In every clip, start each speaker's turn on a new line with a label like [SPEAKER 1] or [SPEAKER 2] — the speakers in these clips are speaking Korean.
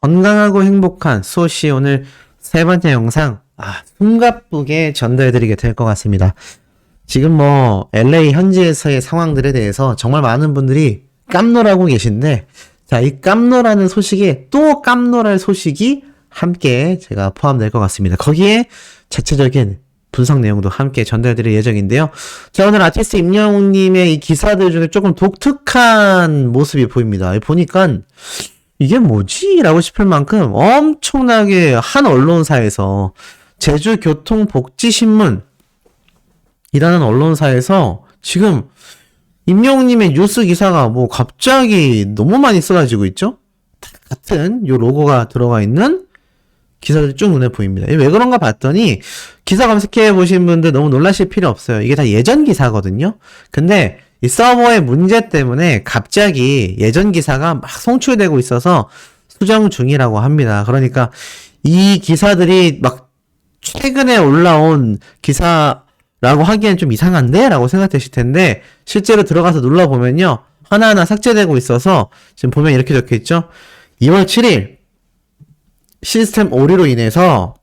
[SPEAKER 1] 건강하고 행복한 수호씨 오늘 세 번째 영상 숨가쁘게 전달해드리게 될 것 같습니다. 지금 LA 현지에서의 상황들에 대해서 정말 많은 분들이 깜놀하고 계신데, 자, 이 깜놀하는 소식에 또 깜놀할 소식이 함께 제가 포함될 것 같습니다. 거기에 자체적인 분석 내용도 함께 전달드릴 예정인데요. 자, 오늘 아티스트 임영웅님의 이 기사들 중에 조금 독특한 모습이 보입니다. 보니까 이게 뭐지? 라고 싶을 만큼 엄청나게 한 언론사에서 제주교통복지신문이라는 언론사에서 지금 임영웅님의 뉴스 기사가 갑자기 너무 많이 쏟아지고 있죠? 같은 요 로고가 들어가 있는 기사들이 쭉 눈에 보입니다. 왜 그런가 봤더니 기사 검색해 보신 분들 너무 놀라실 필요 없어요. 이게 다 예전 기사거든요. 근데 이 서버의 문제 때문에 갑자기 예전 기사가 막 송출되고 있어서 수정 중이라고 합니다. 그러니까 이 기사들이 막 최근에 올라온 기사라고 하기엔 좀 이상한데? 라고 생각되실 텐데 실제로 들어가서 눌러보면요. 하나하나 삭제되고 있어서 지금 보면 이렇게 적혀있죠. 2월 7일 시스템 오류로 인해서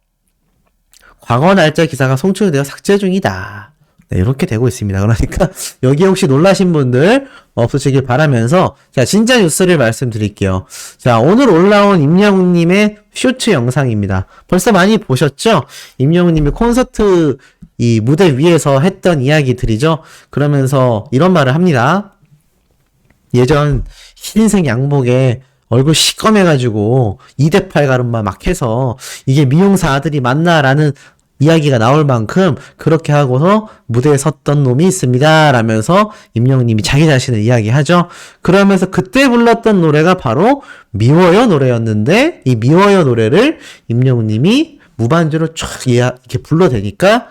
[SPEAKER 1] 과거 날짜 기사가 송출되어 삭제 중이다. 네, 이렇게 되고 있습니다. 그러니까 여기 혹시 놀라신 분들 없으시길 바라면서 자, 진짜 뉴스를 말씀드릴게요. 자, 오늘 올라온 임영웅님의 쇼츠 영상입니다. 벌써 많이 보셨죠? 임영웅님이 콘서트 이 무대 위에서 했던 이야기들이죠. 그러면서 이런 말을 합니다. 예전 흰색 양복에 얼굴 시꺼매가지고 2대8 가름만 막 해서 이게 미용사 아들이 맞나라는 이야기가 나올 만큼 그렇게 하고서 무대에 섰던 놈이 있습니다. 라면서 임영웅님이 자기 자신을 이야기하죠. 그러면서 그때 불렀던 노래가 바로 미워요 노래였는데 이 미워요 노래를 임영웅님이 무반주로 쫙 이렇게 불러대니까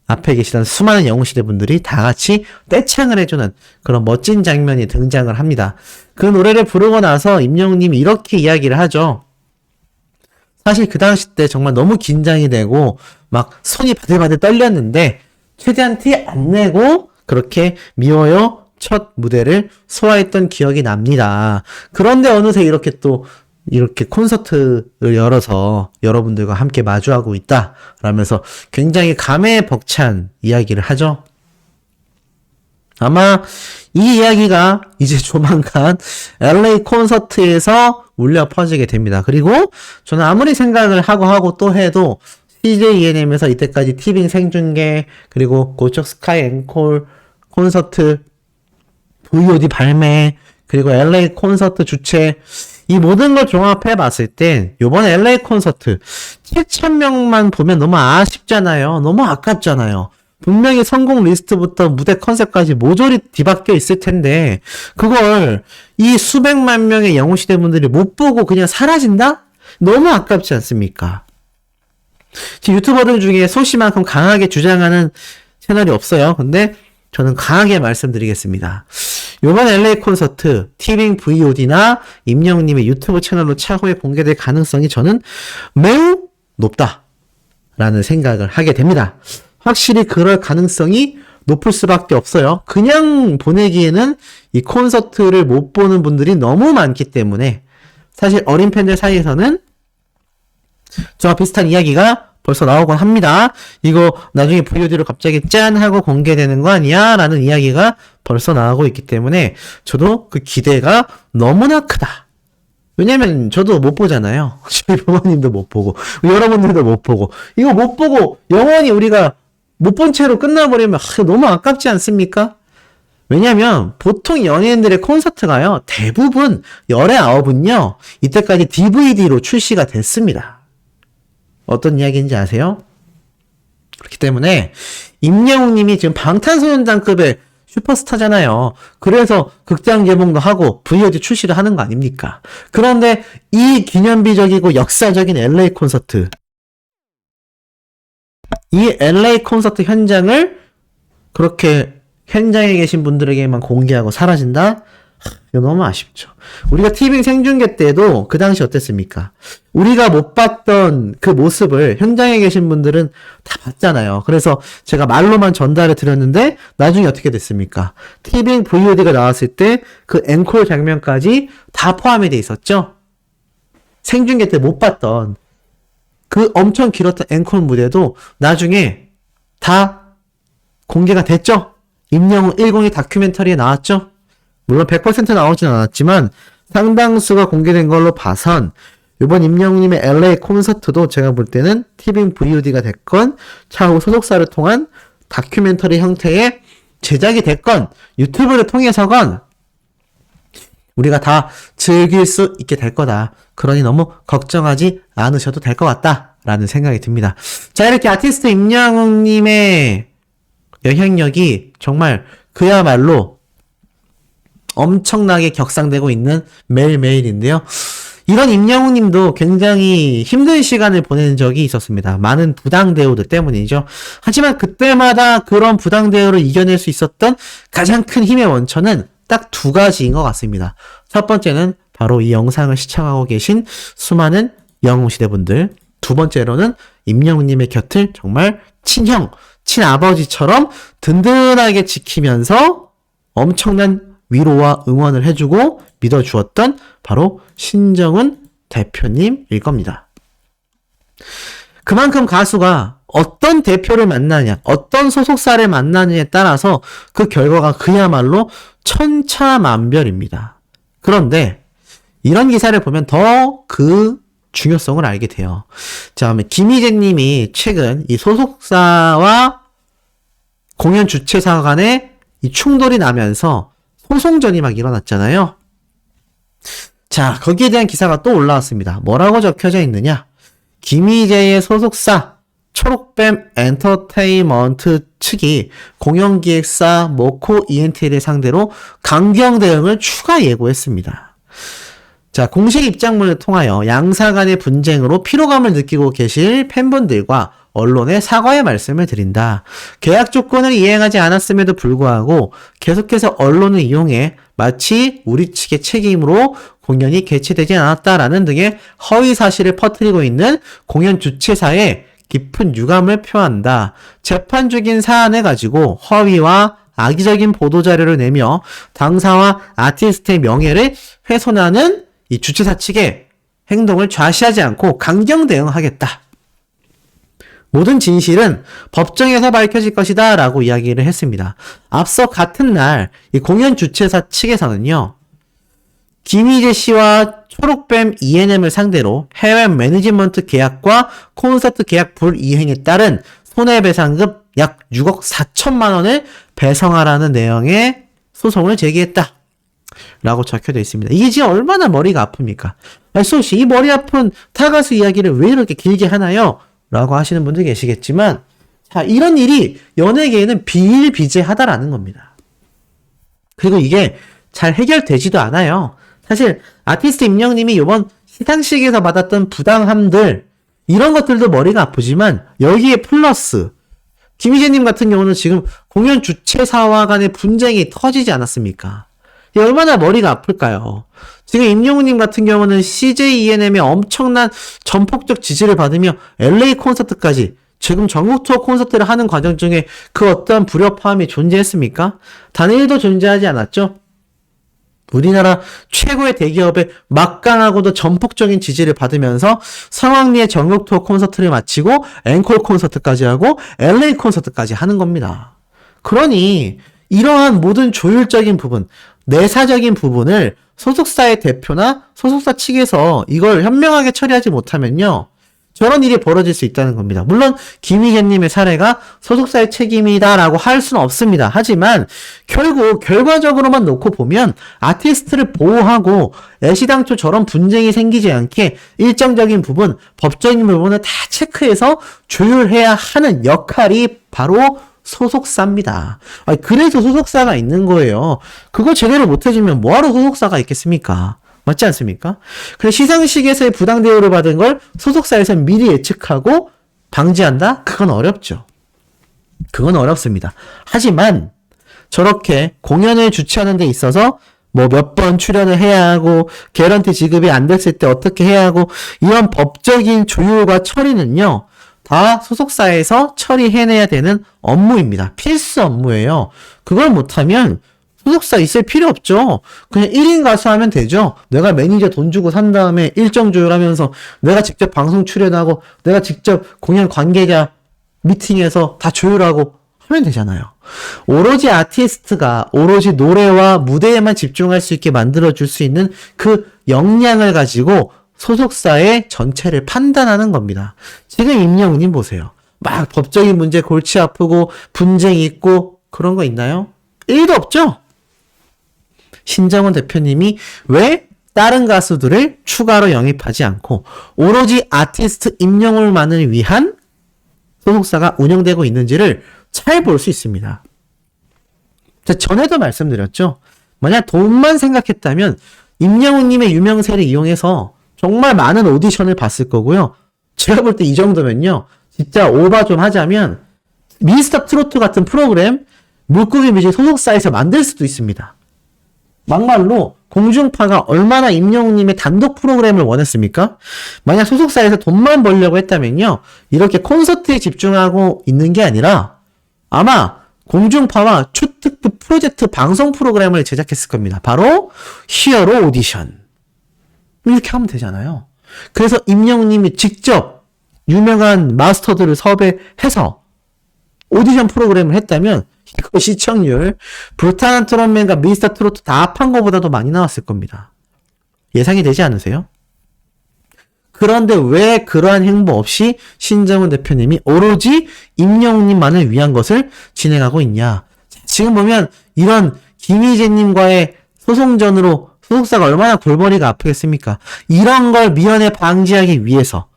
[SPEAKER 1] 앞에 계시던 수많은 영웅시대 분들이 다 같이 떼창을 해주는 그런 멋진 장면이 등장을 합니다. 그 노래를 부르고 나서 임영웅님이 이렇게 이야기를 하죠. 사실 그 당시 때 정말 너무 긴장이 되고 막 손이 바들바들 떨렸는데 최대한 티 안 내고 그렇게 미워요 첫 무대를 소화했던 기억이 납니다. 그런데 어느새 이렇게 콘서트를 열어서 여러분들과 함께 마주하고 있다 라면서 굉장히 감회에 벅찬 이야기를 하죠. 아마 이 이야기가 이제 조만간 LA 콘서트에서 울려 퍼지게 됩니다. 그리고 저는 아무리 생각을 하고 또 해도 CJ ENM에서 이때까지 티빙 생중계 그리고 고척 스카이 앵콜 콘서트 VOD 발매 그리고 LA 콘서트 주최 이 모든 걸 종합해 봤을 땐 요번 LA 콘서트 7,000명만 보면 너무 아쉽잖아요. 너무 아깝잖아요. 분명히 성공 리스트부터 무대 컨셉까지 모조리 뒤바뀌어 있을 텐데 그걸 이 수백만 명의 영웅시대 분들이 못 보고 그냥 사라진다? 너무 아깝지 않습니까? 지금 유튜버들 중에 소씨만큼 강하게 주장하는 채널이 없어요. 근데 저는 강하게 말씀드리겠습니다. 요번 LA 콘서트 티빙 VOD나 임영웅님의 유튜브 채널로 차후에 공개될 가능성이 저는 매우 높다라는 생각을 하게 됩니다. 확실히 그럴 가능성이 높을 수밖에 없어요. 그냥 보내기에는 이 콘서트를 못 보는 분들이 너무 많기 때문에 사실 어린 팬들 사이에서는 저와 비슷한 이야기가 벌써 나오곤 합니다. 이거 나중에 VOD로 갑자기 짠 하고 공개되는 거 아니야? 라는 이야기가 벌써 나오고 있기 때문에 저도 그 기대가 너무나 크다. 왜냐면 저도 못 보잖아요. 저희 부모님도 못 보고 여러분들도 못 보고 이거 못 보고 영원히 우리가 못 본 채로 끝나버리면 너무 아깝지 않습니까? 왜냐면 보통 연예인들의 콘서트가요. 대부분 열의 아홉은요. 이때까지 DVD로 출시가 됐습니다. 어떤 이야기인지 아세요? 그렇기 때문에 임영웅님이 지금 방탄소년단급의 슈퍼스타잖아요. 그래서 극장 개봉도 하고 VOD 출시를 하는 거 아닙니까? 그런데 이 기념비적이고 역사적인 LA 콘서트 이 LA 콘서트 현장을 그렇게 현장에 계신 분들에게만 공개하고 사라진다? 이거 너무 아쉽죠. 우리가 티빙 생중계 때도 그 당시 어땠습니까? 우리가 못 봤던 그 모습을 현장에 계신 분들은 다 봤잖아요. 그래서 제가 말로만 전달해 드렸는데 나중에 어떻게 됐습니까? 티빙 VOD가 나왔을 때 그 앵콜 장면까지 다 포함이 돼 있었죠? 생중계 때 못 봤던 그 엄청 길었던 앵콜 무대도 나중에 다 공개가 됐죠? 임영웅 102 다큐멘터리에 나왔죠? 물론 100% 나오진 않았지만 상당수가 공개된 걸로 봐선 이번 임영웅님의 LA 콘서트도 제가 볼 때는 티빙 VOD가 됐건 차후 소속사를 통한 다큐멘터리 형태의 제작이 됐건 유튜브를 통해서건 우리가 다 즐길 수 있게 될 거다. 그러니 너무 걱정하지 않으셔도 될 것 같다 라는 생각이 듭니다. 자, 이렇게 아티스트 임영웅님의 영향력이 정말 그야말로 엄청나게 격상되고 있는 매일매일인데요. 이런 임영웅님도 굉장히 힘든 시간을 보낸 적이 있었습니다. 많은 부당 대우들 때문이죠. 하지만 그때마다 그런 부당 대우를 이겨낼 수 있었던 가장 큰 힘의 원천은 딱 두 가지인 것 같습니다. 첫 번째는 바로 이 영상을 시청하고 계신 수많은 영웅시대분들. 두 번째로는 임영웅님의 곁을 정말 친형, 친아버지처럼 든든하게 지키면서 엄청난 위로와 응원을 해주고 믿어주었던 바로 신정훈 대표님일 겁니다. 그만큼 가수가 어떤 대표를 만나냐, 어떤 소속사를 만나느냐에 따라서 그 결과가 그야말로 천차만별입니다. 그런데 이런 기사를 보면 더 그 중요성을 알게 돼요. 자, 김희재 님이 최근 이 소속사와 공연 주최사 간에 이 충돌이 나면서 소송전이 막 일어났잖아요. 자, 거기에 대한 기사가 또 올라왔습니다. 뭐라고 적혀져 있느냐? 김희재의 소속사 초록뱀 엔터테인먼트 측이 공연기획사 모코 ENT를 상대로 강경 대응을 추가 예고했습니다. 자, 공식 입장문을 통하여 양사 간의 분쟁으로 피로감을 느끼고 계실 팬분들과 언론에 사과의 말씀을 드린다. 계약 조건을 이행하지 않았음에도 불구하고 계속해서 언론을 이용해 마치 우리 측의 책임으로 공연이 개최되지 않았다라는 등의 허위 사실을 퍼뜨리고 있는 공연 주최사에 깊은 유감을 표한다. 재판 중인 사안을 가지고 허위와 악의적인 보도자료를 내며 당사와 아티스트의 명예를 훼손하는 이 주최사 측의 행동을 좌시하지 않고 강경 대응하겠다. 모든 진실은 법정에서 밝혀질 것이다 라고 이야기를 했습니다. 앞서 같은 날 이 공연 주최사 측에서는요. 김희재 씨와 초록뱀 ENM을 상대로 해외 매니지먼트 계약과 콘서트 계약 불이행에 따른 손해배상금 약 6억 4천만 원을 배상하라는 내용의 소송을 제기했다. 라고 적혀져 있습니다. 이게 지금 얼마나 머리가 아픕니까? 수호씨, 이 머리 아픈 타가수 이야기를 왜 이렇게 길게 하나요? 라고 하시는 분들 계시겠지만, 자, 이런 일이 연예계에는 비일비재하다라는 겁니다. 그리고 이게 잘 해결되지도 않아요. 사실 아티스트 임영웅님이 이번 시상식에서 받았던 부당함들 이런 것들도 머리가 아프지만 여기에 플러스 김희재님 같은 경우는 지금 공연 주최사와 간의 분쟁이 터지지 않았습니까? 이게 얼마나 머리가 아플까요? 지금 임영웅님 같은 경우는 CJ ENM의 엄청난 전폭적 지지를 받으며 LA 콘서트까지 지금 전국 투어 콘서트를 하는 과정 중에 그 어떠한 불협화음이 존재했습니까? 단 1도 존재하지 않았죠? 우리나라 최고의 대기업의 막강하고도 전폭적인 지지를 받으면서 성황리의 전국 투어 콘서트를 마치고 앵콜 콘서트까지 하고 LA 콘서트까지 하는 겁니다. 그러니 이러한 모든 조율적인 부분, 내사적인 부분을 소속사의 대표나 소속사 측에서 이걸 현명하게 처리하지 못하면요. 저런 일이 벌어질 수 있다는 겁니다. 물론 김희재님의 사례가 소속사의 책임이다라고 할 수는 없습니다. 하지만 결국 결과적으로만 놓고 보면 아티스트를 보호하고 애시당초 저런 분쟁이 생기지 않게 일정적인 부분, 법적인 부분을 다 체크해서 조율해야 하는 역할이 바로 소속사입니다. 그래서 소속사가 있는 거예요. 그거 제대로 못해주면 뭐하러 소속사가 있겠습니까? 맞지 않습니까? 그래서 시상식에서의 부당 대우를 받은 걸 소속사에서 미리 예측하고 방지한다? 그건 어렵죠. 그건 어렵습니다. 하지만 저렇게 공연을 주최하는 데 있어서 뭐 몇 번 출연을 해야 하고 개런티 지급이 안 됐을 때 어떻게 해야 하고 이런 법적인 조율과 처리는요. 다 소속사에서 처리해내야 되는 업무입니다. 필수 업무예요. 그걸 못하면 소속사 있을 필요 없죠. 그냥 1인 가수 하면 되죠. 내가 매니저 돈 주고 산 다음에 일정 조율하면서 내가 직접 방송 출연하고 내가 직접 공연 관계자 미팅에서 다 조율하고 하면 되잖아요. 오로지 아티스트가 오로지 노래와 무대에만 집중할 수 있게 만들어줄 수 있는 그 역량을 가지고 소속사의 전체를 판단하는 겁니다. 지금 임영웅님 보세요. 막 법적인 문제 골치 아프고 분쟁이 있고 그런 거 있나요? 1도 없죠? 신정훈 대표님이 왜 다른 가수들을 추가로 영입하지 않고 오로지 아티스트 임영웅만을 위한 소속사가 운영되고 있는지를 잘 볼 수 있습니다. 자, 전에도 말씀드렸죠. 만약 돈만 생각했다면 임영웅님의 유명세를 이용해서 정말 많은 오디션을 봤을 거고요. 제가 볼 때 이 정도면요. 진짜 오바 좀 하자면 미스터 트로트 같은 프로그램 물고기 뮤직 소속사에서 만들 수도 있습니다. 막말로 공중파가 얼마나 임영웅님의 단독 프로그램을 원했습니까? 만약 소속사에서 돈만 벌려고 했다면요. 이렇게 콘서트에 집중하고 있는 게 아니라 아마 공중파와 초특급 프로젝트 방송 프로그램을 제작했을 겁니다. 바로 히어로 오디션. 이렇게 하면 되잖아요. 그래서 임영웅님이 직접 유명한 마스터들을 섭외해서 오디션 프로그램을 했다면 이거 시청률 불타는 트롯맨과 미스터 트로트 다 합한 것보다도 많이 나왔을 겁니다. 예상이 되지 않으세요? 그런데 왜 그러한 행보 없이 신정훈 대표님이 오로지 임영웅님만을 위한 것을 진행하고 있냐. 지금 보면 이런 김희재님과의 소송전으로 소속사가 얼마나 골머리가 아프겠습니까? 이런 걸 미연에 방지하기 위해서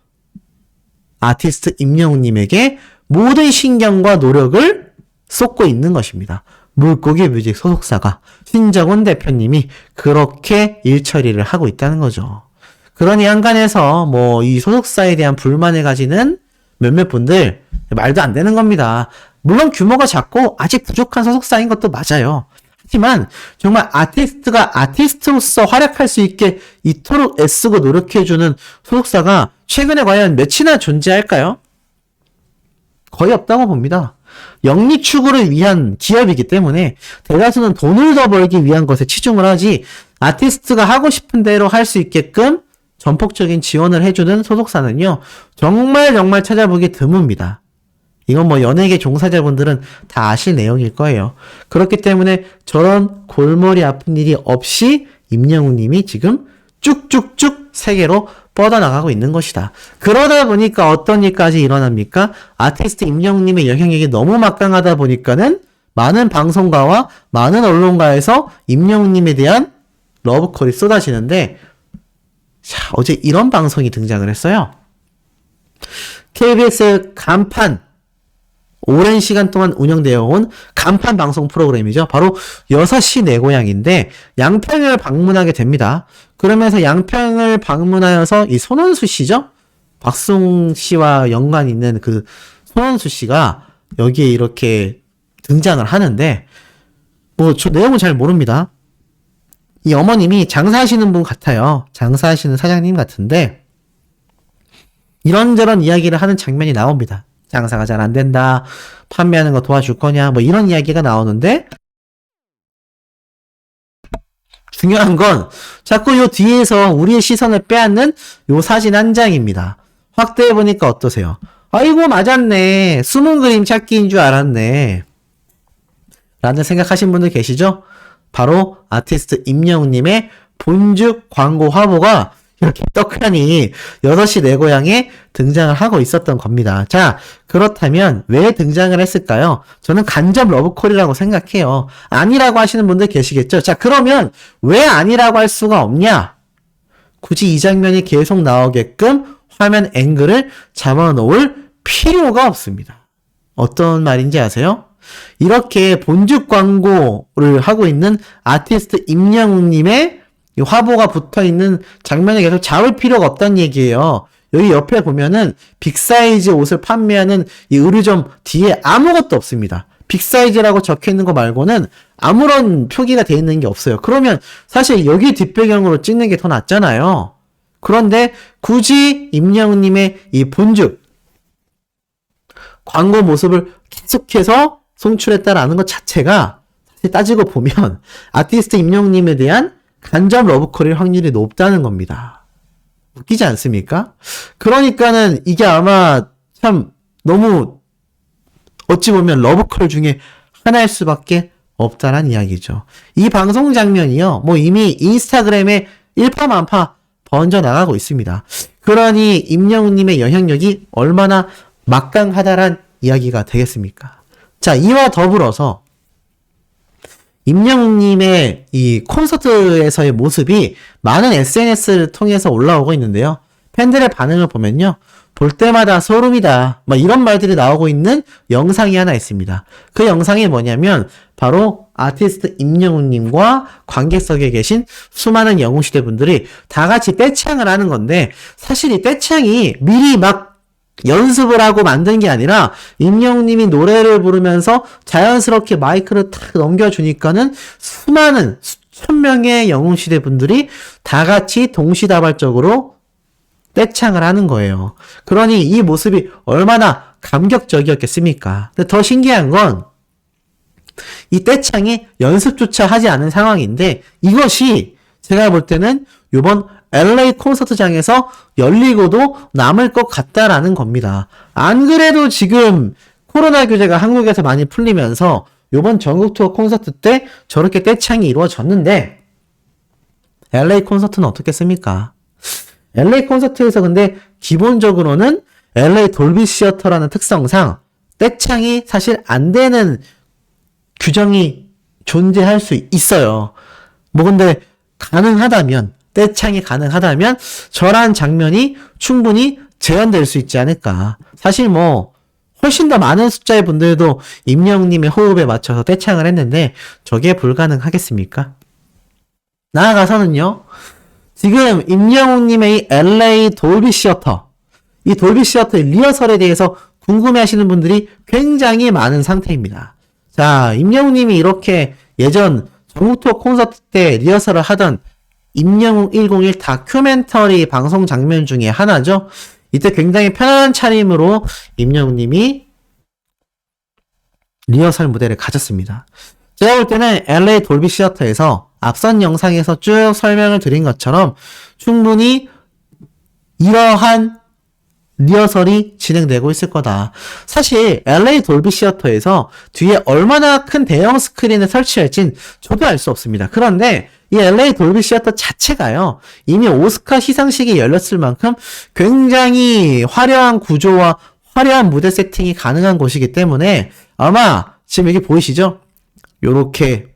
[SPEAKER 1] 아티스트 임영웅님에게 모든 신경과 노력을 쏟고 있는 것입니다. 물고기 뮤직 소속사가 신정훈 대표님이 그렇게 일처리를 하고 있다는 거죠. 그러니 한간에서 뭐 이 소속사에 대한 불만을 가지는 몇몇 분들 말도 안 되는 겁니다. 물론 규모가 작고 아직 부족한 소속사인 것도 맞아요. 하지만 정말 아티스트가 아티스트로서 활약할 수 있게 이토록 애쓰고 노력해주는 소속사가 최근에 과연 몇이나 존재할까요? 거의 없다고 봅니다. 영리 추구를 위한 기업이기 때문에 대다수는 돈을 더 벌기 위한 것에 치중을 하지 아티스트가 하고 싶은 대로 할 수 있게끔 전폭적인 지원을 해주는 소속사는요. 정말 찾아보기 드뭅니다. 이건 뭐 연예계 종사자분들은 다 아실 내용일 거예요. 그렇기 때문에 저런 골머리 아픈 일이 없이 임영웅님이 지금 쭉쭉쭉 세계로 뻗어나가고 있는 것이다. 그러다 보니까 어떤 일까지 일어납니까? 아티스트 임영웅님의 영향력이 너무 막강하다 보니까는 많은 방송가와 많은 언론가에서 임영웅님에 대한 러브콜이 쏟아지는데 자, 어제 이런 방송이 등장을 했어요. KBS 간판 오랜 시간 동안 운영되어 온 간판 방송 프로그램이죠. 바로 6시 내 고향인데 양평을 방문하게 됩니다. 그러면서 양평을 방문하여서 이 손원수 씨죠? 박수홍 씨와 연관 있는 그 손원수 씨가 여기에 이렇게 등장을 하는데 뭐 저 내용은 잘 모릅니다. 이 어머님이 장사하시는 분 같아요. 장사하시는 사장님 같은데 이런저런 이야기를 하는 장면이 나옵니다. 장사가 잘 안 된다. 판매하는 거 도와줄 거냐. 뭐 이런 이야기가 나오는데 중요한 건 자꾸 요 뒤에서 우리의 시선을 빼앗는 요 사진 한 장입니다. 확대해보니까 어떠세요? 아이고 맞았네. 숨은 그림 찾기인 줄 알았네. 라는 생각하신 분들 계시죠? 바로 아티스트 임영웅님의 본죽 광고 화보가 이렇게 떡하니 6시 내 고향에 등장을 하고 있었던 겁니다. 자, 그렇다면 왜 등장을 했을까요? 저는 간접 러브콜이라고 생각해요. 아니라고 하시는 분들 계시겠죠? 자, 그러면 왜 아니라고 할 수가 없냐? 굳이 이 장면이 계속 나오게끔 화면 앵글을 잡아놓을 필요가 없습니다. 어떤 말인지 아세요? 이렇게 본죽 광고를 하고 있는 아티스트 임영웅님의 이 화보가 붙어있는 장면을 계속 잡을 필요가 없다는 얘기예요. 여기 옆에 보면은 빅사이즈 옷을 판매하는 이 의류점 뒤에 아무것도 없습니다. 빅사이즈라고 적혀있는 거 말고는 아무런 표기가 되어 있는 게 없어요. 그러면 사실 여기 뒷배경으로 찍는 게 더 낫잖아요. 그런데 굳이 임영웅님의 이 본죽 광고 모습을 계속해서 송출했다라는 것 자체가 따지고 보면 아티스트 임영웅님에 대한 간접 러브콜일 확률이 높다는 겁니다. 웃기지 않습니까? 그러니까는 이게 아마 참 너무 어찌 보면 러브콜 중에 하나일 수밖에 없다란 이야기죠. 이 방송 장면이요, 뭐 이미 인스타그램에 일파만파 번져나가고 있습니다. 그러니 임영웅님의 영향력이 얼마나 막강하다란 이야기가 되겠습니까? 자, 이와 더불어서 임영웅님의 이 콘서트에서의 모습이 많은 SNS를 통해서 올라오고 있는데요. 팬들의 반응을 보면요, 볼 때마다 소름이다, 막 이런 말들이 나오고 있는 영상이 하나 있습니다. 그 영상이 뭐냐면 바로 아티스트 임영웅님과 관객석에 계신 수많은 영웅시대 분들이 다 같이 떼창을 하는 건데, 사실 이 떼창이 미리 막 연습을 하고 만든 게 아니라 임영웅님이 노래를 부르면서 자연스럽게 마이크를 탁 넘겨주니까는 수많은 수천 명의 영웅시대 분들이 다 같이 동시다발적으로 떼창을 하는 거예요. 그러니 이 모습이 얼마나 감격적이었겠습니까? 근데 더 신기한 건 이 떼창이 연습조차 하지 않은 상황인데, 이것이 제가 볼 때는 이번 LA 콘서트장에서 열리고도 남을 것 같다라는 겁니다. 안 그래도 지금 코로나 규제가 한국에서 많이 풀리면서 이번 전국 투어 콘서트 때 저렇게 떼창이 이루어졌는데, LA 콘서트는 어떻겠습니까? LA 콘서트에서 근데 기본적으로는 LA 돌비 시어터라는 특성상 떼창이 사실 안 되는 규정이 존재할 수 있어요. 뭐 근데 가능하다면, 떼창이 가능하다면 저러한 장면이 충분히 재현될 수 있지 않을까. 사실 뭐 훨씬 더 많은 숫자의 분들도 임영웅님의 호흡에 맞춰서 떼창을 했는데 저게 불가능하겠습니까? 나아가서는요, 지금 임영웅님의 이 LA 돌비 시어터, 이 돌비 시어터의 리허설에 대해서 궁금해하시는 분들이 굉장히 많은 상태입니다. 자, 임영웅님이 이렇게 예전 전국 투어 콘서트 때 리허설을 하던 임영웅 101 다큐멘터리 방송 장면 중에 하나죠. 이때 굉장히 편안한 차림으로 임영웅님이 리허설 무대를 가졌습니다. 제가 볼 때는 LA 돌비 시어터에서 앞선 영상에서 쭉 설명을 드린 것처럼 충분히 이러한 리허설이 진행되고 있을 거다. 사실 LA 돌비 시어터에서 뒤에 얼마나 큰 대형 스크린을 설치할진 저도 알 수 없습니다. 그런데 이 LA 돌비 시어터 자체가요, 이미 오스카 시상식이 열렸을 만큼 굉장히 화려한 구조와 화려한 무대 세팅이 가능한 곳이기 때문에 아마 지금 여기 보이시죠? 요렇게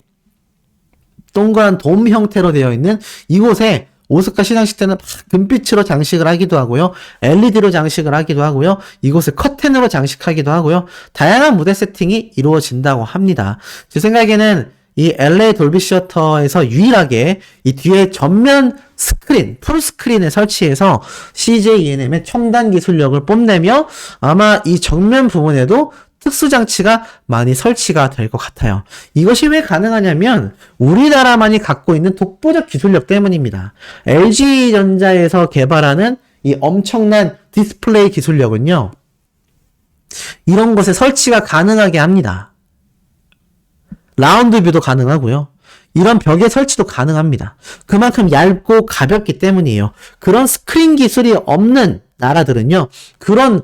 [SPEAKER 1] 동그란 돔 형태로 되어 있는 이곳에 오스카 시상식 때는 금빛으로 장식을 하기도 하고요, LED로 장식을 하기도 하고요, 이곳을 커튼으로 장식하기도 하고요, 다양한 무대 세팅이 이루어진다고 합니다. 제 생각에는 이 LA 돌비 시어터에서 유일하게 이 뒤에 전면 스크린, 풀 스크린을 설치해서 CJ ENM의 첨단 기술력을 뽐내며 아마 이 정면 부분에도 특수장치가 많이 설치가 될 것 같아요. 이것이 왜 가능하냐면 우리나라만이 갖고 있는 독보적 기술력 때문입니다. LG전자에서 개발하는 이 엄청난 디스플레이 기술력은요, 이런 곳에 설치가 가능하게 합니다. 라운드 뷰도 가능하고요, 이런 벽에 설치도 가능합니다. 그만큼 얇고 가볍기 때문이에요. 그런 스크린 기술이 없는 나라들은요, 그런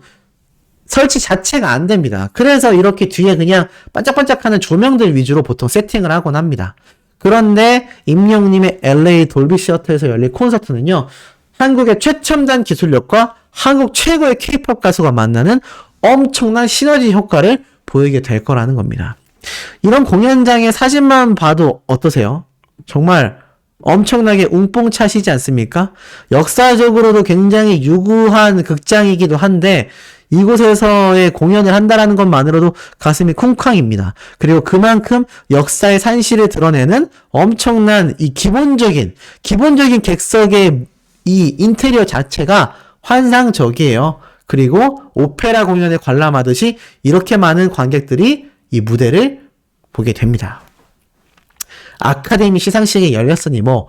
[SPEAKER 1] 설치 자체가 안 됩니다. 그래서 이렇게 뒤에 그냥 반짝반짝하는 조명들 위주로 보통 세팅을 하곤 합니다. 그런데 임영웅님의 LA 돌비 시어터에서 열릴 콘서트는요, 한국의 최첨단 기술력과 한국 최고의 K-POP 가수가 만나는 엄청난 시너지 효과를 보이게 될 거라는 겁니다. 이런 공연장의 사진만 봐도 어떠세요? 정말 엄청나게 웅뽕차시지 않습니까? 역사적으로도 굉장히 유구한 극장이기도 한데 이곳에서의 공연을 한다라는 것만으로도 가슴이 쿵쾅입니다. 그리고 그만큼 역사의 산실을 드러내는 엄청난 이 기본적인 객석의 이 인테리어 자체가 환상적이에요. 그리고 오페라 공연에 관람하듯이 이렇게 많은 관객들이 이 무대를 보게 됩니다. 아카데미 시상식이 열렸으니 뭐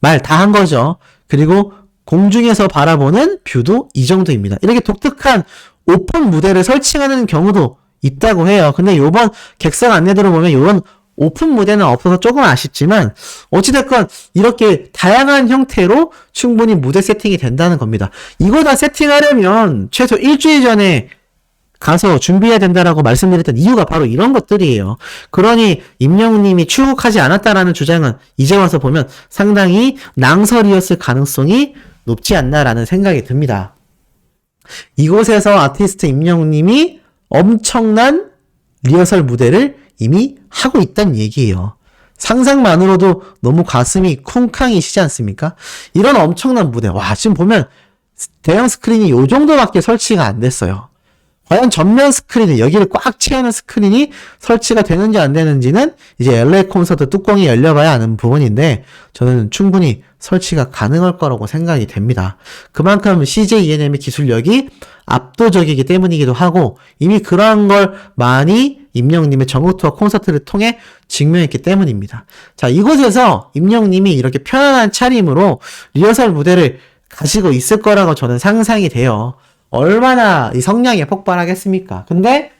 [SPEAKER 1] 말 다 한 거죠. 그리고 공중에서 바라보는 뷰도 이 정도입니다. 이렇게 독특한 오픈 무대를 설치하는 경우도 있다고 해요. 근데 요번 객석 안내들을 보면 이런 오픈 무대는 없어서 조금 아쉽지만 어찌됐건 이렇게 다양한 형태로 충분히 무대 세팅이 된다는 겁니다. 이거 다 세팅하려면 최소 일주일 전에 가서 준비해야 된다라고 말씀드렸던 이유가 바로 이런 것들이에요. 그러니 임영웅님이 출국하지 않았다라는 주장은 이제 와서 보면 상당히 낭설이었을 가능성이 높지 않나라는 생각이 듭니다. 이곳에서 아티스트 임영웅님이 엄청난 리허설 무대를 이미 하고 있다는 얘기예요. 상상만으로도 너무 가슴이 쿵쾅이시지 않습니까? 이런 엄청난 무대, 와, 지금 보면 대형 스크린이 요 정도밖에 설치가 안 됐어요. 과연 전면 스크린이, 여기를 꽉 채우는 스크린이 설치가 되는지 안 되는지는 이제 LA 콘서트 뚜껑이 열려봐야 아는 부분인데 저는 충분히 설치가 가능할 거라고 생각이 됩니다. 그만큼 CJ ENM의 기술력이 압도적이기 때문이기도 하고 이미 그러한 걸 많이 임영웅님의 전국 투어 콘서트를 통해 증명했기 때문입니다. 자, 이곳에서 임영웅님이 이렇게 편안한 차림으로 리허설 무대를 가지고 있을 거라고 저는 상상이 돼요. 얼마나 이 성량이 폭발하겠습니까? 근데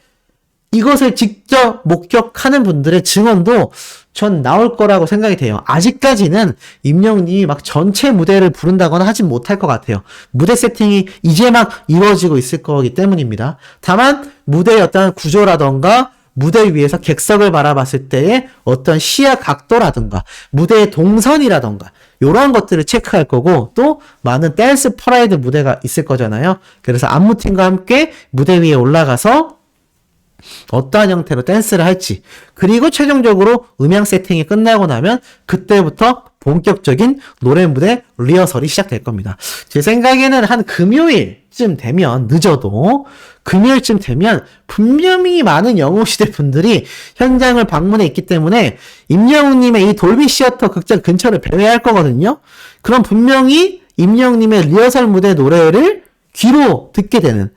[SPEAKER 1] 이것을 직접 목격하는 분들의 증언도 전 나올 거라고 생각이 돼요. 아직까지는 임영웅님이 막 전체 무대를 부른다거나 하진 못할 것 같아요. 무대 세팅이 이제 막 이루어지고 있을 거기 때문입니다. 다만 무대의 어떤 구조라던가 무대 위에서 객석을 바라봤을 때의 어떤 시야 각도라든가 무대의 동선이라든가 이런 것들을 체크할 거고 또 많은 댄스 퍼레이드 무대가 있을 거잖아요. 그래서 안무팀과 함께 무대 위에 올라가서 어떠한 형태로 댄스를 할지 그리고 최종적으로 음향 세팅이 끝나고 나면 그때부터 본격적인 노래 무대 리허설이 시작될 겁니다. 제 생각에는 한 금요일쯤 되면 늦어도 금요일쯤 되면 분명히 많은 영웅시대 분들이 현장을 방문해 있기 때문에 임영웅님의 이 돌비 시어터 극장 근처를 배회할 거거든요. 그럼 분명히 임영웅님의 리허설 무대 노래를 귀로 듣게 되는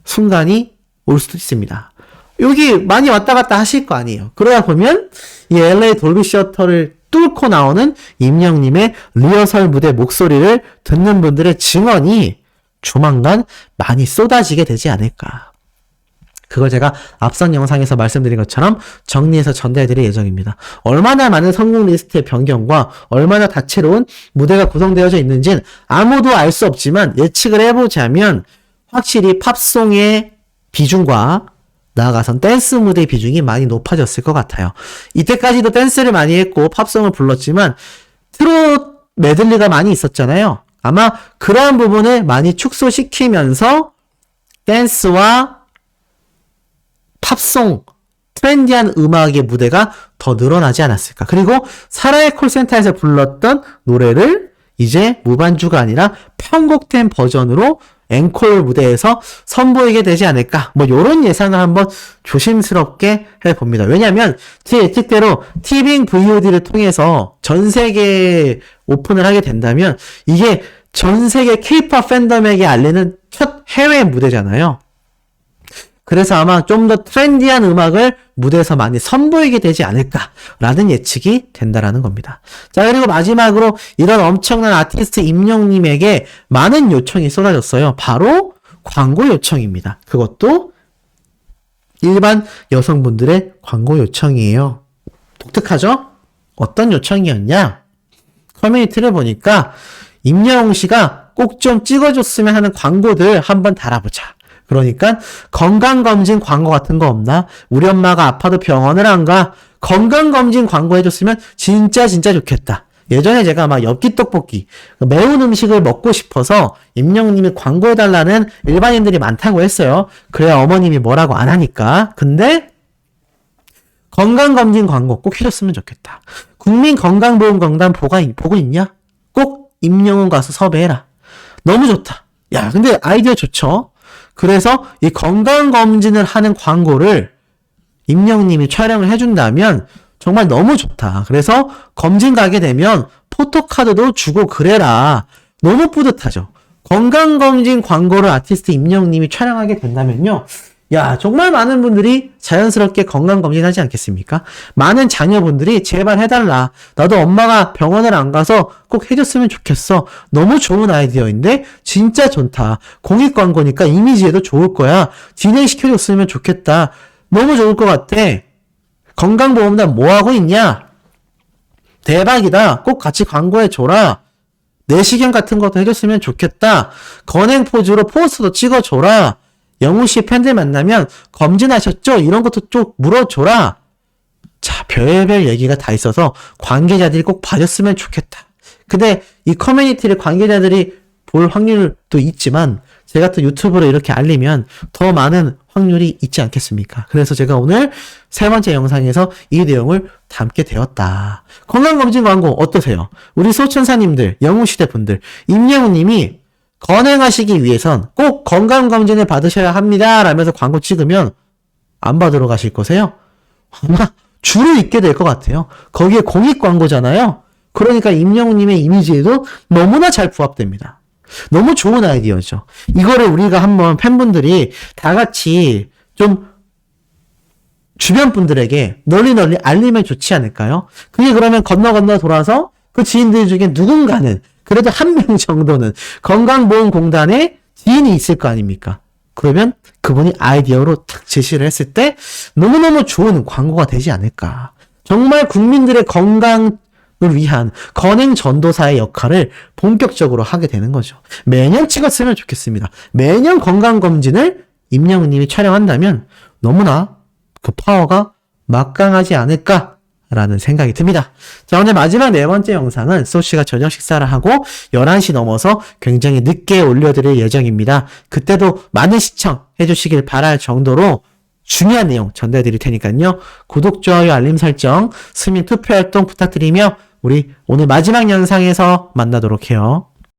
[SPEAKER 1] 순간이 올 수도 있습니다. 여기 많이 왔다 갔다 하실 거 아니에요. 그러다 보면 이 LA 돌비 시어터를 뚫고 나오는 임영웅님의 리허설 무대 목소리를 듣는 분들의 증언이 조만간 많이 쏟아지게 되지 않을까. 그걸 제가 앞선 영상에서 말씀드린 것처럼 정리해서 전달해드릴 예정입니다. 얼마나 많은 성공 리스트의 변경과 얼마나 다채로운 무대가 구성되어져 있는지는 아무도 알 수 없지만 예측을 해보자면 확실히 팝송의 비중과 나아가선 댄스 무대의 비중이 많이 높아졌을 것 같아요. 이때까지도 댄스를 많이 했고 팝송을 불렀지만 트롯 메들리가 많이 있었잖아요. 아마 그러한 부분을 많이 축소시키면서 댄스와 팝송, 트렌디한 음악의 무대가 더 늘어나지 않았을까. 그리고 사라의 콜센터에서 불렀던 노래를 이제 무반주가 아니라 편곡된 버전으로 앵콜 무대에서 선보이게 되지 않을까. 뭐 요런 예상을 한번 조심스럽게 해봅니다. 왜냐면 제 예측대로 티빙 VOD를 통해서 전 세계에 오픈을 하게 된다면 이게 전 세계 K-POP 팬덤에게 알리는 첫 해외 무대잖아요. 그래서 아마 좀 더 트렌디한 음악을 무대에서 많이 선보이게 되지 않을까라는 예측이 된다라는 겁니다. 자, 그리고 마지막으로 이런 엄청난 아티스트 임영웅님에게 많은 요청이 쏟아졌어요. 바로 광고 요청입니다. 그것도 일반 여성분들의 광고 요청이에요. 독특하죠? 어떤 요청이었냐? 커뮤니티를 보니까 임영웅 씨가 꼭 좀 찍어줬으면 하는 광고들 한번 달아보자. 그러니까 건강검진 광고 같은 거 없나? 우리 엄마가 아파도 병원을 안 가. 건강검진 광고 해줬으면 진짜 좋겠다. 예전에 제가 막 엽기 떡볶이, 매운 음식을 먹고 싶어서 임영웅님이 광고해달라는 일반인들이 많다고 했어요. 그래야 어머님이 뭐라고 안 하니까. 근데 건강검진 광고 꼭 해줬으면 좋겠다. 국민건강보험공단 보고 있냐? 꼭 임영웅 가서 섭외해라. 너무 좋다. 야, 근데 아이디어 좋죠? 그래서 이 건강검진을 하는 광고를 임영웅님이 촬영을 해준다면 정말 너무 좋다. 그래서 검진 가게 되면 포토카드도 주고 그래라. 너무 뿌듯하죠. 건강검진 광고를 아티스트 임영웅님이 촬영하게 된다면요. 야, 정말 많은 분들이 자연스럽게 건강검진 하지 않겠습니까? 많은 자녀분들이 제발 해달라. 나도 엄마가 병원을 안 가서 꼭 해줬으면 좋겠어. 너무 좋은 아이디어인데 진짜 좋다. 공익 광고니까 이미지에도 좋을 거야. 진행시켜줬으면 좋겠다. 너무 좋을 것 같아. 건강보험단 뭐하고 있냐? 대박이다. 꼭 같이 광고해줘라. 내시경 같은 것도 해줬으면 좋겠다. 건행 포즈로 포스도 찍어줘라. 영우씨 팬들 만나면 검진하셨죠? 이런 것도 좀 물어줘라. 자, 별별 얘기가 다 있어서 관계자들이 꼭 봐줬으면 좋겠다. 근데 이 커뮤니티를 관계자들이 볼 확률도 있지만 제가 또 유튜브로 이렇게 알리면 더 많은 확률이 있지 않겠습니까? 그래서 제가 오늘 세 번째 영상에서 이 내용을 담게 되었다. 건강검진 광고 어떠세요? 우리 소천사님들, 영웅시대 분들, 임영웅님이 건행하시기 위해선 꼭 건강검진을 받으셔야 합니다. 라면서 광고 찍으면 안 받으러 가실 거세요? 아마 줄을 잇게 될 것 같아요. 거기에 공익 광고잖아요. 그러니까 임영웅님의 이미지에도 너무나 잘 부합됩니다. 너무 좋은 아이디어죠. 이거를 우리가 한번 팬분들이 다 같이 좀 주변 분들에게 널리 알리면 좋지 않을까요? 그게 그러면 건너 돌아서 그 지인들 중에 누군가는 그래도 한 명 정도는 건강보험공단에 지인이 있을 거 아닙니까? 그러면 그분이 아이디어로 탁 제시를 했을 때 너무너무 좋은 광고가 되지 않을까. 정말 국민들의 건강을 위한 건행 전도사의 역할을 본격적으로 하게 되는 거죠. 매년 찍었으면 좋겠습니다. 매년 건강검진을 임영웅님이 촬영한다면 너무나 그 파워가 막강하지 않을까라는 생각이 듭니다. 자, 오늘 마지막 네 번째 영상은 소씨가 저녁 식사를 하고 11시 넘어서 굉장히 늦게 올려드릴 예정입니다. 그때도 많은 시청해 주시길 바랄 정도로 중요한 내용 전달해드릴 테니까요. 구독, 좋아요, 알림 설정, 스민 투표 활동 부탁드리며 우리 오늘 마지막 영상에서 만나도록 해요.